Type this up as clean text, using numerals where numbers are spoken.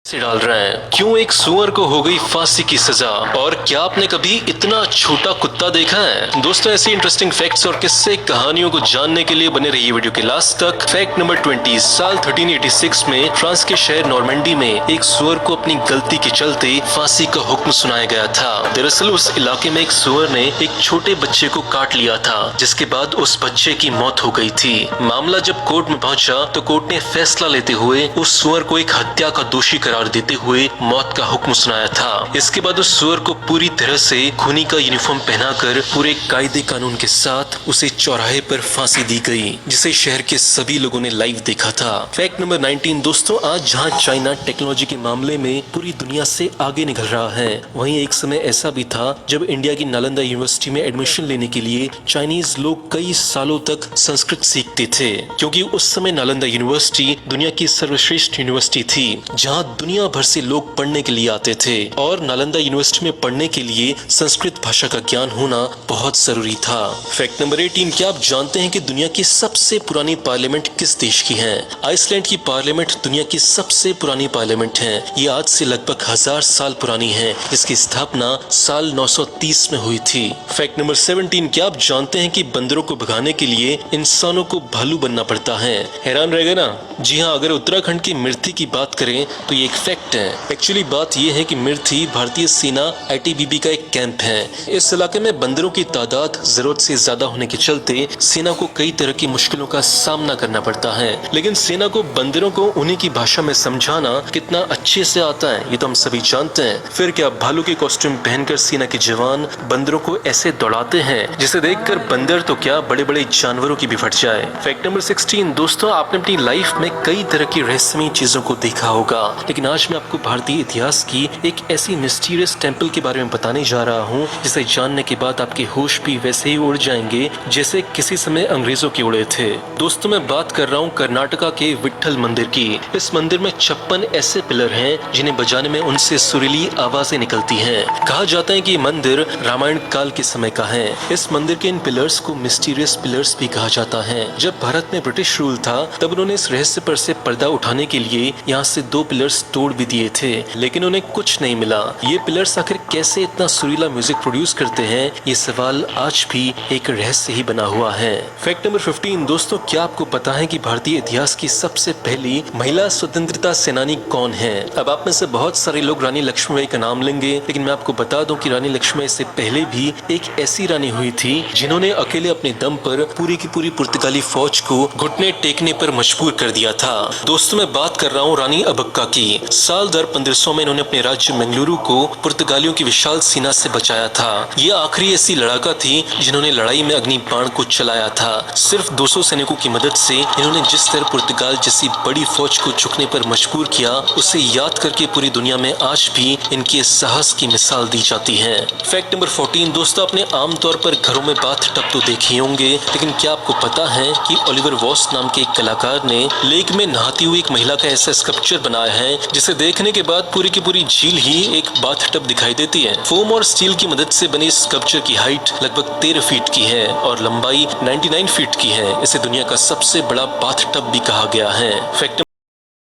से डाल रहे हैं। क्यों एक सुअर को हो गई फांसी की सजा, और क्या आपने कभी इतना छोटा कुत्ता देखा है? दोस्तों, ऐसी इंटरेस्टिंग फैक्ट्स और किस्से कहानियों को जानने के लिए बने रहिए वीडियो के लास्ट तक। Fact number 20। साल 1386 में फ्रांस के शहर नॉर्मंडी में एक सुअर को अपनी गलती के चलते फांसी का हुक्म सुनाया गया था। दरअसल उस इलाके में एक सुअर ने एक छोटे बच्चे को काट लिया था, जिसके बाद उस बच्चे की मौत हो गई थी। मामला जब कोर्ट में पहुंचा तो कोर्ट ने फैसला लेते हुए उस सुअर को एक हत्या का दोषी करार देते हुए मौत का हुक्म सुनाया था। इसके बाद उस सुअर को पूरी तरह से खूनी का यूनिफॉर्म पहनाकर पूरे कायदे कानून के साथ उसे चौराहे पर फांसी दी गई, जिसे शहर के सभी लोगों ने लाइव देखा था। Fact number 19। दोस्तों, आज जहां चाइना टेक्नोलॉजी के मामले में पूरी दुनिया से आगे निकल रहा है, वहीं एक समय ऐसा भी था जब इंडिया की नालंदा यूनिवर्सिटी में एडमिशन लेने के लिए चाइनीज लोग कई सालों तक संस्कृत सीखते थे, क्योंकि उस समय नालंदा यूनिवर्सिटी दुनिया की सर्वश्रेष्ठ यूनिवर्सिटी थी, जहां दुनिया भर से लोग पढ़ने के लिए आते थे। और नालंदा यूनिवर्सिटी में पढ़ने के लिए संस्कृत भाषा का ज्ञान होना बहुत जरूरी था। Fact number 18। क्या आप जानते हैं कि दुनिया की सबसे पुरानी पार्लियामेंट किस देश की है? आइसलैंड की पार्लियामेंट दुनिया की सबसे पुरानी पार्लियामेंट है। ये आज से लगभग 1000 साल पुरानी है। इसकी स्थापना साल 930 में हुई थी। Fact number 17। क्या आप जानते हैं कि बंदरों को भगाने के लिए इंसानों को भालू बनना पड़ता है? हैरान रह गए ना? जी हाँ, अगर उत्तराखंड की मिर्थी की बात करें तो ये एक फैक्ट है। एक्चुअली बात ये है कि मिर्थी भारतीय सेना आईटीबीपी का एक कैंप है। इस इलाके में बंदरों की तादाद जरूरत से ज्यादा होने के चलते सेना को कई तरह की मुश्किलों का सामना करना पड़ता है, लेकिन सेना को बंदरों को उन्हीं की भाषा में समझाना कितना अच्छे से आता है, ये तो हम सभी जानते हैं। फिर क्या भालू के कॉस्ट्यूम पहनकर सेना के जवान बंदरों को ऐसे दौड़ाते हैं जिसे देखकर बंदर तो क्या, बड़े बड़े जानवरों की भी फट जाए। Fact number 16। दोस्तों, आपने अपनी लाइफ में कई तरह की रहस्यमयी चीजों को देखा होगा, लेकिन आज मैं आपको भारतीय इतिहास की एक ऐसी मिस्टीरियस टेंपल के बारे में बताने जा रहा हूँ, जिसे जानने के बाद आपके होश भी वैसे ही उड़ जाएंगे जैसे किसी समय अंग्रेजों के उड़े थे। दोस्तों, मैं बात कर रहा हूँ कर्नाटका के विट्ठल मंदिर की। इस मंदिर में 56 ऐसे पिलर हैं जिन्हें बजाने में उनसे सुरीली आवाजें निकलती हैं। कहा जाता है कि ये मंदिर रामायण काल के समय का है। इस मंदिर के इन पिलर्स को मिस्टीरियस पिलर्स भी कहा जाता है। जब भारत में ब्रिटिश रूल था, तब उन्होंने इस रहस्य पर से पर्दा उठाने के लिए यहाँ से 2 पिलर्स तोड़ भी दिए थे, लेकिन उन्हें कुछ नहीं मिला। ये पिलर्स आखिर कैसे इतना सुरीला म्यूजिक प्रोड्यूस करते हैं, ये सवाल आज भी एक रहस्य ही बना हुआ है। Fact number 15। दोस्तों, क्या आपको पता है कि भारतीय इतिहास की सबसे पहली महिला स्वतंत्रता सेनानी कौन है? अब आप में से बहुत सारे लोग रानी लक्ष्मीबाई का नाम लेंगे, लेकिन मैं आपको बता दूं कि रानी लक्ष्मीबाई से पहले भी एक ऐसी रानी हुई थी जिन्होंने अकेले अपने दम पर पूरी की पूरी पुर्तगाली फौज को घुटने टेकने पर मजबूर कर दिया था। दोस्तों, मैं बात कर रहा हूँ रानी अबक्का की। साल 1500 में इन्होंने अपने राज्य मंगलुरु को पुर्तगालियों की विशाल सेना से बचाया था। ये आखिरी ऐसी लड़ाका थी जिन्होंने लड़ाई में अग्नि बाण को चलाया था। सिर्फ 200 सैनिकों की मदद से इन्होंने जिस तरह पुर्तगाल जैसी बड़ी फौज को झुकने पर मजबूर किया, उसे याद करके पूरी दुनिया में आज भी इनके साहस की मिसाल दी जाती है। Fact number 14। दोस्तों, आपने आमतौर पर घरों में बाथ टब तो देखे होंगे, लेकिन क्या आपको पता है कि ओलिवर वॉस नाम के एक कलाकार ने लेक में नहाती हुई एक महिला का ऐसा स्कल्पचर बनाया है जिसे देखने के बाद पूरी की पूरी झील ही एक बाथ टब दिखाई देती है। फोम और स्टील की मदद से बने इस स्कल्पचर की हाइट लगभग 13 फीट की है और लंबाई 99 फीट की है। इसे दुनिया का सबसे बड़ा बाथ टब भी कहा गया है। फैक्ट